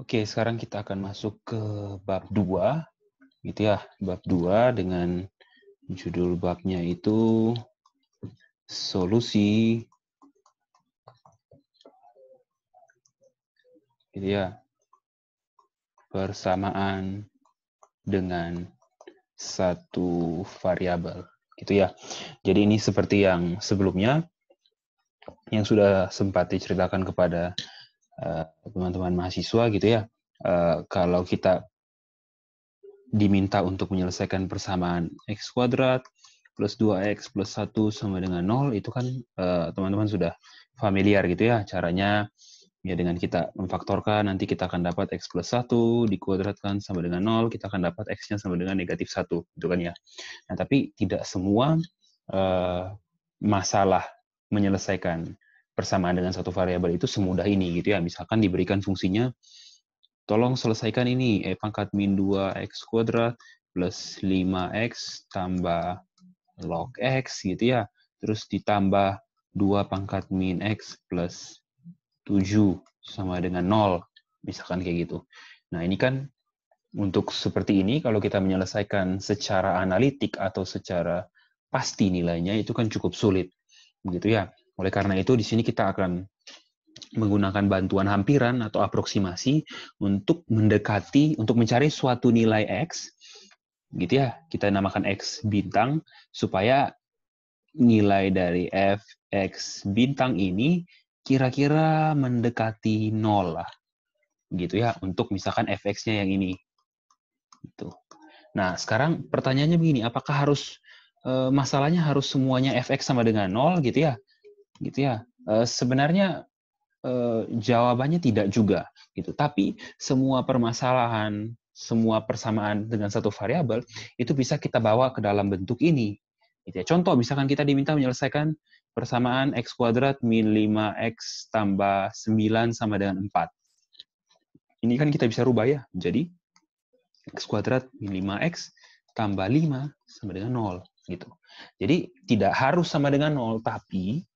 Oke, sekarang kita akan masuk ke bab 2, gitu ya. Bab 2 dengan judul babnya itu solusi, gitu ya, persamaan dengan satu variabel, gitu ya. Jadi ini seperti yang sebelumnya, yang sudah sempat diceritakan kepada teman-teman mahasiswa, gitu ya. Kalau kita diminta untuk menyelesaikan persamaan x kuadrat plus 2x plus 1 sama dengan 0, itu kan teman-teman sudah familiar gitu ya caranya. Ya, dengan kita memfaktorkan, nanti kita akan dapat x plus 1 dikuadratkan sama dengan 0, kita akan dapat x-nya sama dengan negatif 1, gitu kan ya. Nah, tapi tidak semua masalah menyelesaikan persamaan dengan satu variabel itu semudah ini, gitu ya. Misalkan diberikan fungsinya, tolong selesaikan ini, pangkat min 2x kuadrat plus 5x tambah log x, gitu ya. Terus ditambah 2 pangkat min x plus 7 sama dengan 0, misalkan kayak gitu. Nah, ini kan untuk seperti ini, kalau kita menyelesaikan secara analitik atau secara pasti nilainya, itu kan cukup sulit, begitu ya. Oleh karena itu, di sini kita akan menggunakan bantuan hampiran atau aproksimasi untuk mendekati, untuk mencari suatu nilai x, gitu ya. Kita namakan x bintang, supaya nilai dari f(x) bintang ini kira-kira mendekati 0 lah, gitu ya, untuk misalkan fx-nya yang ini. Gitu. Nah, sekarang pertanyaannya begini, apakah harus masalahnya harus semuanya fx sama dengan 0 gitu ya? Gitu ya. Sebenarnya jawabannya tidak juga gitu. Tapi semua permasalahan, semua persamaan dengan satu variabel itu bisa kita bawa ke dalam bentuk ini. Gitu ya. Contoh, misalkan kita diminta menyelesaikan persamaan x kuadrat min 5x tambah 9 sama dengan 4. Ini kan kita bisa rubah ya, jadi x kuadrat min 5x tambah 5 sama dengan 0. Gitu. Jadi tidak harus sama dengan 0, tapi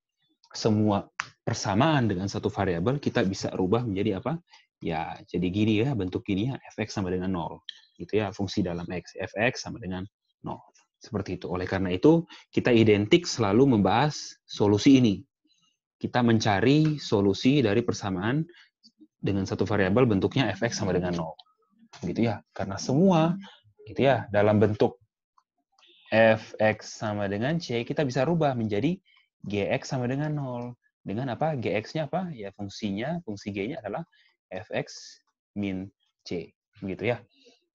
semua persamaan dengan satu variabel kita bisa rubah menjadi apa? Ya, jadi gini ya, bentuk gini ya, fx sama dengan 0. Gitu ya, fungsi dalam x, fx sama dengan 0. Seperti itu. Oleh karena itu, kita identik selalu membahas solusi ini. Kita mencari solusi dari persamaan dengan satu variabel bentuknya fx sama dengan 0. Gitu ya. Karena semua gitu ya, dalam bentuk fx sama dengan c, kita bisa rubah menjadi gx sama dengan 0. Dengan apa? Gx-nya apa? Ya, fungsinya, fungsi g-nya adalah fx min c. Begitu ya.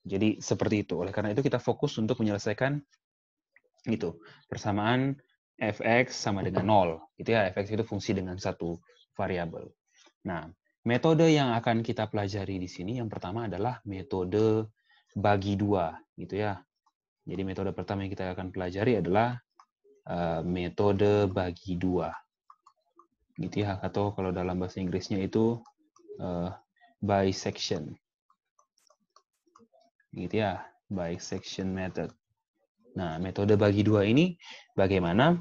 Jadi seperti itu. Oleh karena itu kita fokus untuk menyelesaikan itu, persamaan fx sama dengan 0. Gitu ya. Fx itu fungsi dengan satu variabel. Nah, metode yang akan kita pelajari di sini yang pertama adalah metode bagi dua, gitu ya. Jadi metode pertama yang kita akan pelajari adalah metode bagi dua, gitu ya. Atau kalau dalam bahasa Inggrisnya itu bisection, gitu ya, bisection method. Nah, metode bagi dua ini bagaimana?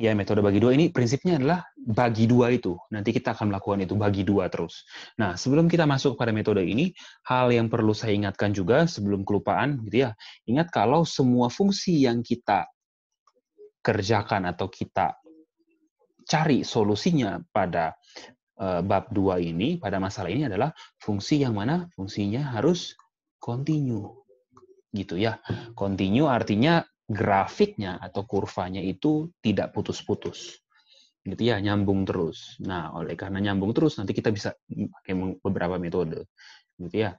Ya, metode bagi dua ini prinsipnya adalah bagi dua itu. Nanti kita akan melakukan itu, bagi dua terus. Nah, sebelum kita masuk pada metode ini, hal yang perlu saya ingatkan juga sebelum kelupaan, gitu ya. Ingat kalau semua fungsi yang kita kerjakan atau kita cari solusinya pada bab 2 ini, pada masalah ini adalah fungsi yang mana fungsinya harus kontinu. Gitu ya. Kontinu artinya grafiknya atau kurvanya itu tidak putus-putus. Gitu ya, nyambung terus. Nah, oleh karena nyambung terus, nanti kita bisa pakai beberapa metode. Gitu ya.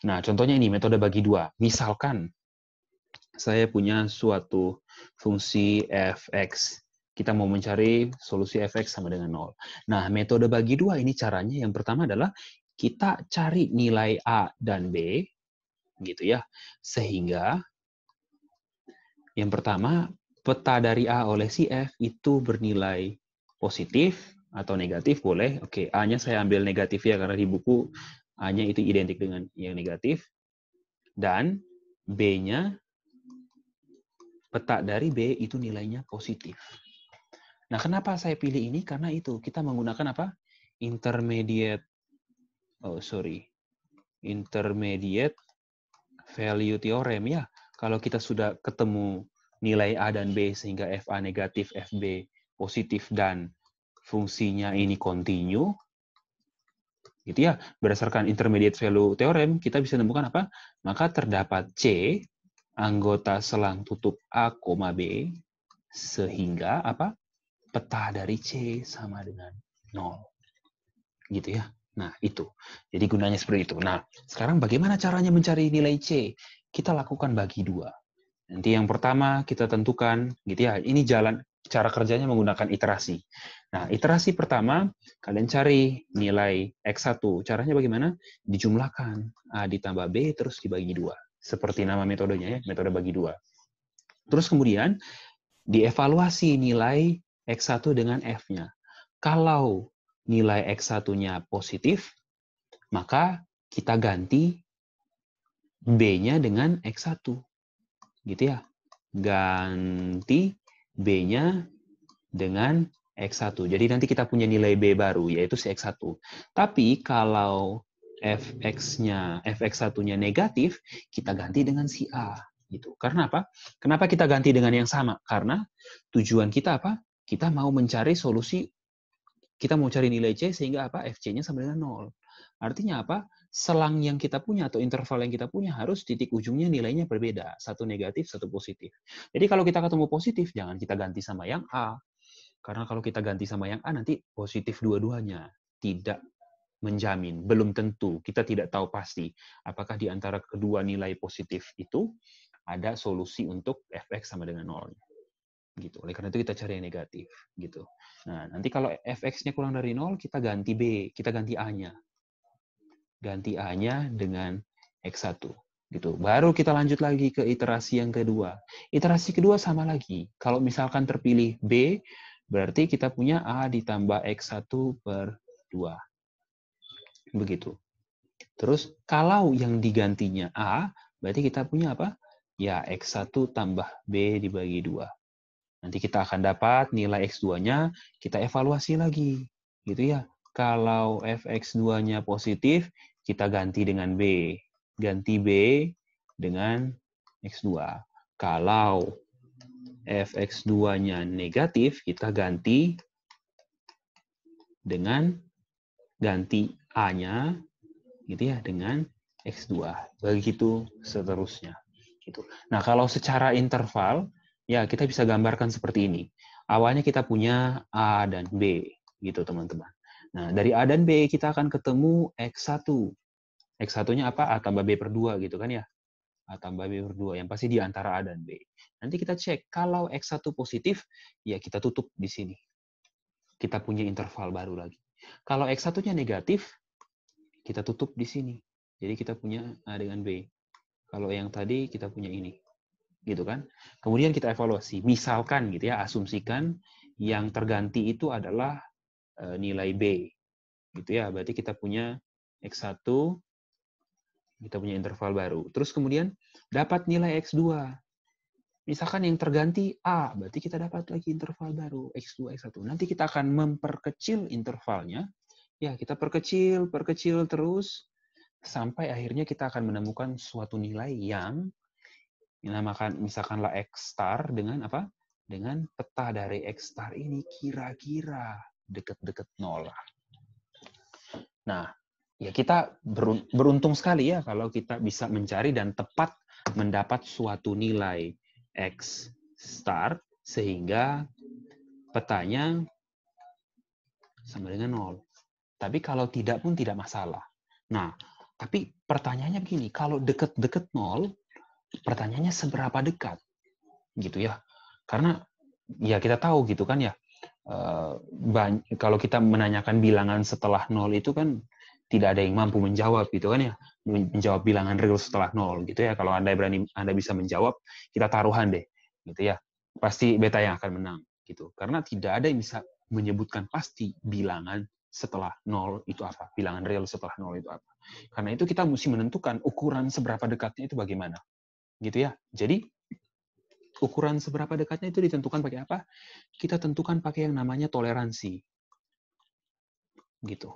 Nah, contohnya ini, metode bagi dua. Misalkan, saya punya suatu fungsi fx. Kita mau mencari solusi fx sama dengan 0. Nah, metode bagi dua ini caranya yang pertama adalah kita cari nilai A dan B, gitu ya. Sehingga yang pertama, peta dari A oleh si F itu bernilai positif atau negatif, boleh. Oke, A-nya saya ambil negatif ya, karena di buku A-nya itu identik dengan yang negatif. Dan B-nya, peta dari B itu nilainya positif. Nah, kenapa saya pilih ini? Karena itu, kita menggunakan apa? Intermediate intermediate value theorem ya. Kalau kita sudah ketemu nilai A dan B sehingga FA negatif, FB positif dan fungsinya ini continue, gitu ya. Berdasarkan intermediate value theorem kita bisa menemukan apa? Maka terdapat C anggota selang tutup A, B sehingga apa? Peta dari C sama dengan 0. Gitu ya. Nah, itu. Jadi gunanya seperti itu. Nah, sekarang bagaimana caranya mencari nilai C? Kita lakukan bagi dua. Nanti yang pertama kita tentukan, gitu ya. Ini jalan cara kerjanya menggunakan iterasi. Nah, iterasi pertama kalian cari nilai X1. Caranya bagaimana? Dijumlahkan A ditambah B terus dibagi dua. Seperti nama metodenya ya, metode bagi dua. Terus kemudian dievaluasi nilai X1 dengan F-nya. Kalau nilai X1-nya positif, maka kita ganti B-nya dengan X1. Gitu ya. Ganti B-nya dengan X1. Jadi nanti kita punya nilai B baru, yaitu si X1. Tapi kalau Fx1-nya negatif, kita ganti dengan si A. Gitu. Karena apa? Kenapa kita ganti dengan yang sama? Karena tujuan kita apa? Kita mau mencari solusi, kita mau cari nilai C sehingga apa? Fc-nya sama dengan 0. Artinya apa? Selang yang kita punya atau interval yang kita punya harus titik ujungnya nilainya berbeda. Satu negatif, satu positif. Jadi kalau kita ketemu positif, jangan kita ganti sama yang A. Karena kalau kita ganti sama yang A, nanti positif dua-duanya. Tidak menjamin, belum tentu. Kita tidak tahu pasti apakah di antara kedua nilai positif itu ada solusi untuk fx sama dengan 0. Gitu. Oleh karena itu kita cari yang negatif. Gitu. Nah, nanti kalau fx-nya kurang dari 0, kita ganti B, kita ganti A-nya. Ganti A-nya dengan X1. Gitu. Baru kita lanjut lagi ke iterasi yang kedua. Iterasi kedua sama lagi. Kalau misalkan terpilih B, berarti kita punya A ditambah X1 per 2. Begitu. Terus kalau yang digantinya A, berarti kita punya apa? Ya, X1 tambah B dibagi 2. Nanti kita akan dapat nilai X2-nya, kita evaluasi lagi. Gitu ya. Kalau Fx2-nya positif, kita ganti dengan B. Ganti B dengan X2. Kalau Fx2-nya negatif, kita ganti dengan ganti A-nya gitu ya dengan X2. Begitu seterusnya. Gitu. Nah, kalau secara interval, ya kita bisa gambarkan seperti ini. Awalnya kita punya A dan B, gitu teman-teman. Nah, dari A dan B kita akan ketemu X1. X1-nya apa? A tambah B per 2 gitu kan ya. A tambah B per 2, yang pasti di antara A dan B. Nanti kita cek, kalau X1 positif, ya kita tutup di sini. Kita punya interval baru lagi. Kalau X1-nya negatif, kita tutup di sini. Jadi kita punya A dengan B. Kalau yang tadi kita punya ini. Gitu kan? Kemudian kita evaluasi. Misalkan gitu ya, asumsikan yang terganti itu adalah nilai B. Gitu ya, berarti kita punya X1, kita punya interval baru. Terus kemudian dapat nilai X2. Misalkan yang terganti A, berarti kita dapat lagi interval baru, X2, X1. Nanti kita akan memperkecil intervalnya. Ya, kita perkecil terus, sampai akhirnya kita akan menemukan suatu nilai yang dinamakan misalkanlah X star dengan apa? Dengan peta dari X star ini kira-kira deket-deket 0. Nah, ya kita beruntung sekali ya kalau kita bisa mencari dan tepat mendapat suatu nilai X star sehingga petanya sama dengan 0. Tapi kalau tidak pun tidak masalah. Nah, tapi pertanyaannya begini, kalau deket-deket 0, pertanyaannya seberapa dekat? Gitu ya. Karena ya kita tahu gitu kan ya, kalau kita menanyakan bilangan setelah 0 itu kan tidak ada yang mampu menjawab gitu kan ya, menjawab bilangan real setelah 0 gitu ya. Kalau Anda bisa menjawab, kita taruhan deh gitu ya. Pasti beta yang akan menang gitu. Karena tidak ada yang bisa menyebutkan pasti bilangan setelah 0 itu apa, bilangan real setelah 0 itu apa. Karena itu kita mesti menentukan ukuran seberapa dekatnya itu bagaimana. Gitu ya. Jadi ukuran seberapa dekatnya itu ditentukan pakai apa? Kita tentukan pakai yang namanya toleransi. Gitu.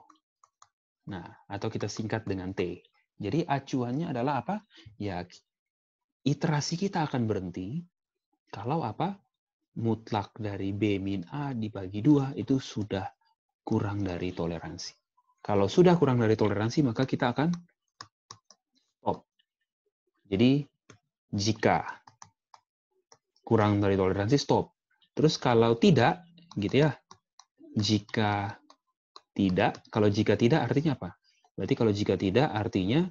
Nah, atau kita singkat dengan T. Jadi acuannya adalah apa? Ya, iterasi kita akan berhenti kalau apa? Mutlak dari B min A dibagi 2 itu sudah kurang dari toleransi. Kalau sudah kurang dari toleransi, maka kita akan stop. Jadi, jika kurang dari toleransi, stop. Terus kalau tidak, gitu ya, jika tidak artinya apa? Berarti kalau jika tidak artinya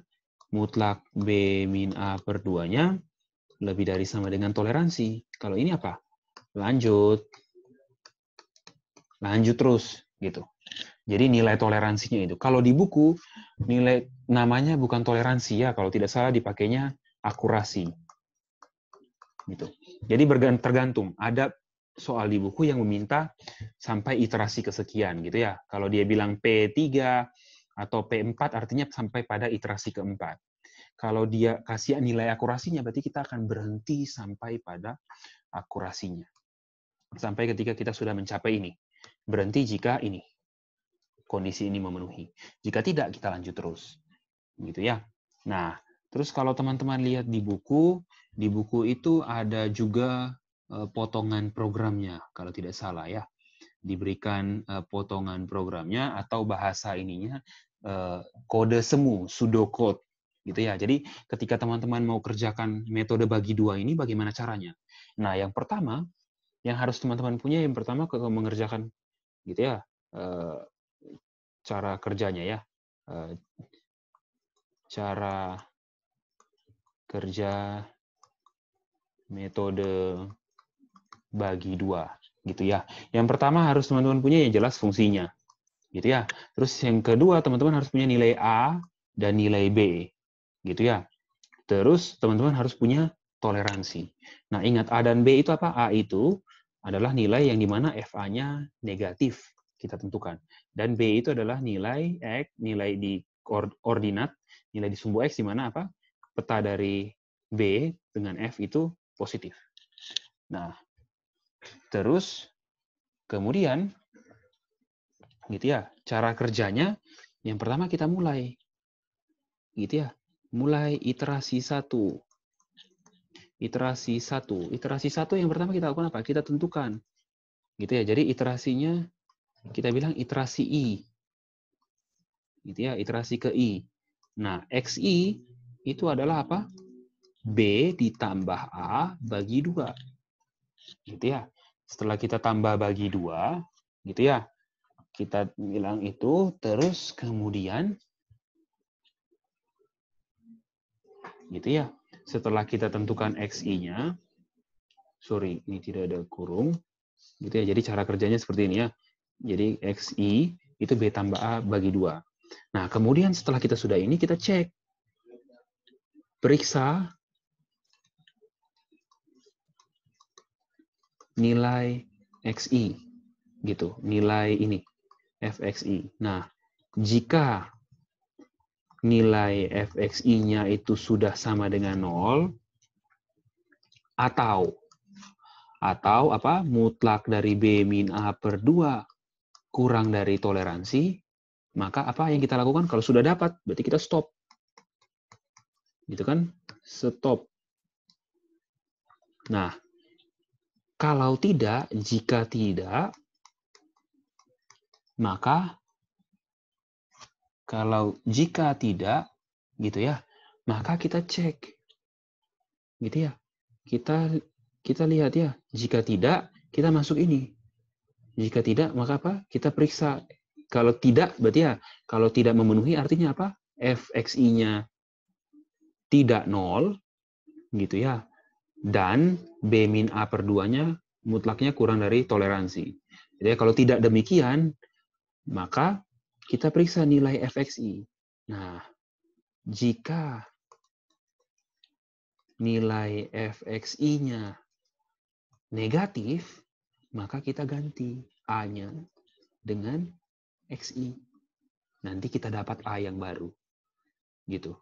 mutlak B min A per 2-nya lebih dari sama dengan toleransi. Kalau ini apa? Lanjut. Lanjut terus, gitu. Jadi nilai toleransinya itu. Kalau di buku, nilai namanya bukan toleransi ya, kalau tidak salah dipakainya akurasi. Gitu. Jadi tergantung. Ada soal di buku yang meminta sampai iterasi kesekian gitu ya. Kalau dia bilang P3 atau P4 artinya sampai pada iterasi keempat. Kalau dia kasih nilai akurasinya berarti kita akan berhenti sampai pada akurasinya. Sampai ketika kita sudah mencapai ini. Berhenti jika ini. Kondisi ini memenuhi. Jika tidak kita lanjut terus. Gitu ya. Nah, terus kalau teman-teman lihat di buku itu ada juga potongan programnya, kalau tidak salah ya. Diberikan potongan programnya atau bahasa ininya kode semu, pseudocode. Gitu ya. Jadi ketika teman-teman mau kerjakan metode bagi 2 ini, bagaimana caranya? Nah, yang pertama, yang harus teman-teman punya, yang pertama mengerjakan gitu ya, cara kerjanya ya. Cara kerja metode bagi 2 gitu ya. Yang pertama harus teman-teman punya yang jelas fungsinya. Gitu ya. Terus yang kedua teman-teman harus punya nilai A dan nilai B. Gitu ya. Terus teman-teman harus punya toleransi. Nah, ingat A dan B itu apa? A itu adalah nilai yang dimana FA-nya negatif kita tentukan. Dan B itu adalah nilai X, nilai di ordinat, nilai di sumbu X di mana apa? Peta dari B dengan F itu positif. Nah, terus kemudian gitu ya, cara kerjanya yang pertama kita mulai. Gitu ya. Mulai iterasi 1. Iterasi 1. Iterasi 1 yang pertama kita lakukan apa? Kita tentukan. Gitu ya. Jadi iterasinya kita bilang iterasi I. Gitu ya, iterasi ke I. Nah, XI itu adalah apa? B ditambah A bagi 2. Gitu ya. Setelah kita tambah bagi 2, gitu ya. Kita bilang itu, terus kemudian gitu ya. Setelah kita tentukan XI-nya, sorry, ini tidak ada kurung. Gitu ya. Jadi cara kerjanya seperti ini ya. Jadi XI itu B tambah A bagi 2. Nah, kemudian setelah kita sudah ini, kita cek. Periksa nilai XI. Gitu, nilai ini, FXI. Nah, jika nilai FXI-nya itu sudah sama dengan 0, atau apa? Mutlak dari B min A per 2 kurang dari toleransi, maka apa yang kita lakukan? Kalau sudah dapat, berarti kita stop. Gitu kan? Stop. Nah, kalau tidak, jika tidak, maka jika tidak, gitu ya, maka kita cek. Gitu ya. Kita lihat ya, jika tidak, kita masuk ini. Jika tidak, maka apa? Kita periksa. Kalau tidak, berarti ya, kalau tidak memenuhi artinya apa? FXI-nya tidak 0, gitu ya. Dan B min A per 2-nya mutlaknya kurang dari toleransi. Jadi kalau tidak demikian, maka kita periksa nilai FXI. Nah, jika nilai FXI-nya negatif, maka kita ganti A-nya dengan XI. Nanti kita dapat A yang baru. Gitu.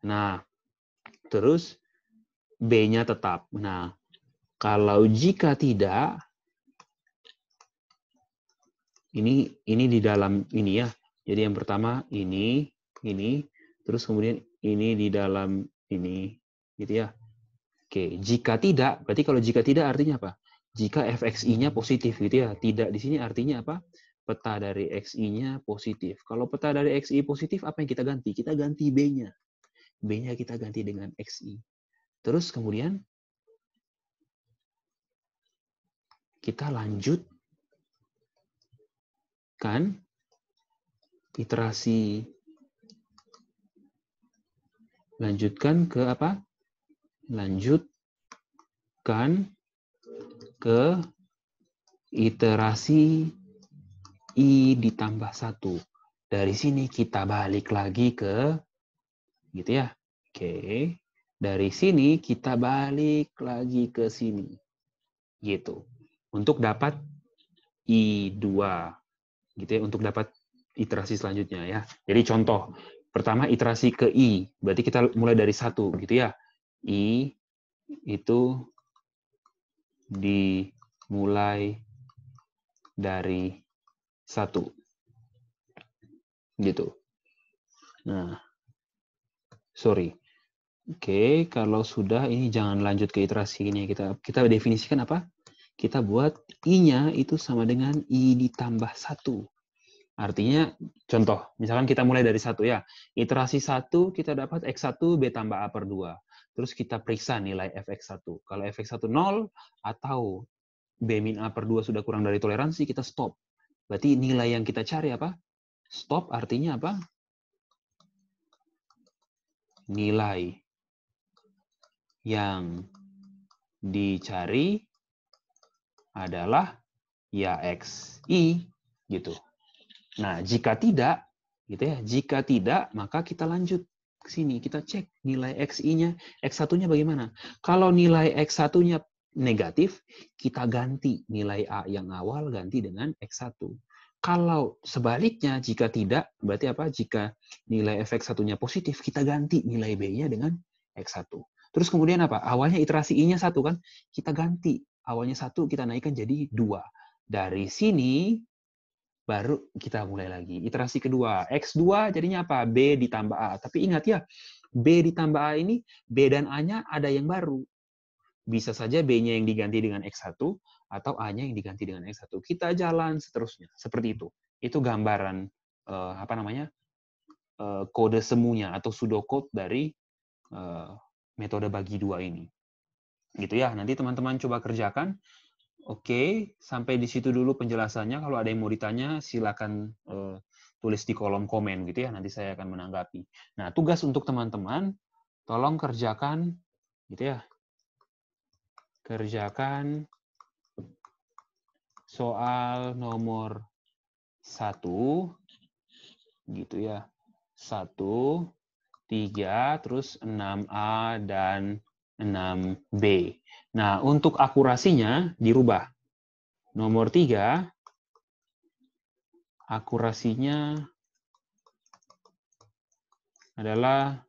Nah, terus B-nya tetap. Nah, kalau jika tidak, ini di dalam ini ya, Jadi yang pertama ini, terus kemudian ini di dalam ini, gitu ya. Oke, jika tidak, berarti kalau jika tidak artinya apa? Jika fxi-nya positif, gitu ya. Tidak di sini artinya apa? Peta dari xi-nya positif. Kalau peta dari xi positif, apa yang kita ganti? Kita ganti b-nya. B-nya kita ganti dengan xi. Terus kemudian kita lanjutkan iterasi, lanjutkan ke apa? Lanjutkan ke iterasi I ditambah 1. Dari sini kita balik lagi ke, gitu ya. Oke. Dari sini kita balik lagi ke sini. Gitu. Untuk dapat I2. Gitu ya, untuk dapat iterasi selanjutnya ya. Jadi contoh, pertama iterasi ke I, berarti kita mulai dari 1, gitu ya. I itu dimulai dari 1. Gitu. Nah, sorry. Oke, kalau sudah ini jangan lanjut ke iterasi ini. Kita definisikan apa? Kita buat I-nya itu sama dengan I ditambah 1. Artinya, contoh, misalkan kita mulai dari 1 ya. Iterasi 1 kita dapat X1 B tambah A per 2. Terus kita periksa nilai Fx1. Kalau Fx1 0 atau B min A per 2 sudah kurang dari toleransi, kita stop. Berarti nilai yang kita cari apa? Stop artinya apa? Nilai yang dicari adalah ya XI gitu. Nah, jika tidak, gitu ya, jika tidak, maka kita lanjut ke sini. Kita cek nilai XI-nya, X1-nya bagaimana. Kalau nilai X1-nya negatif, kita ganti nilai A yang awal ganti dengan X1. Kalau sebaliknya, jika tidak, berarti apa? Jika nilai Fx1-nya positif, kita ganti nilai B-nya dengan X1. Terus kemudian apa? Awalnya iterasi I-nya 1 kan? Kita ganti. Awalnya 1, kita naikkan jadi 2. Dari sini, baru kita mulai lagi. Iterasi kedua. X2 jadinya apa? B ditambah A. Tapi ingat ya, B ditambah A ini, B dan A-nya ada yang baru. Bisa saja B-nya yang diganti dengan X1, atau A-nya yang diganti dengan X1. Kita jalan seterusnya. Seperti itu. Itu gambaran kode semuanya atau pseudocode dari metode bagi dua ini. Gitu ya. Nanti teman-teman coba kerjakan. Oke, sampai di situ dulu penjelasannya. Kalau ada yang mau ditanya, silakan tulis di kolom komen gitu ya. Nanti saya akan menanggapi. Nah, tugas untuk teman-teman, tolong kerjakan gitu ya. Kerjakan soal nomor 1 gitu ya. 1, 3, terus 6A dan 6B. Nah, untuk akurasinya dirubah. Nomor 3, akurasinya adalah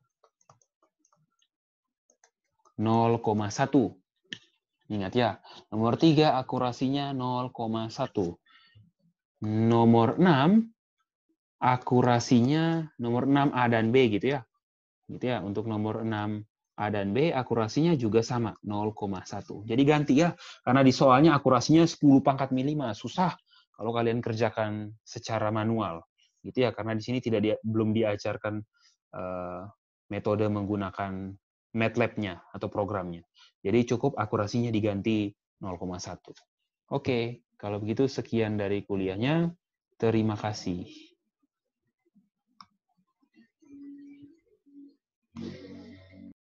0,1. Ingat ya, nomor 3 akurasinya 0,1. Nomor 6 akurasinya nomor 6 A dan B gitu ya. Gitu ya, untuk nomor 6 A dan B akurasinya juga sama 0,1. Jadi ganti ya, karena di soalnya akurasinya 10 pangkat mi-5, susah kalau kalian kerjakan secara manual. Gitu ya, karena di sini belum diajarkan metode menggunakan MATLAB-nya atau programnya. Jadi cukup akurasinya diganti 0,1. Oke, kalau begitu sekian dari kuliahnya. Terima kasih.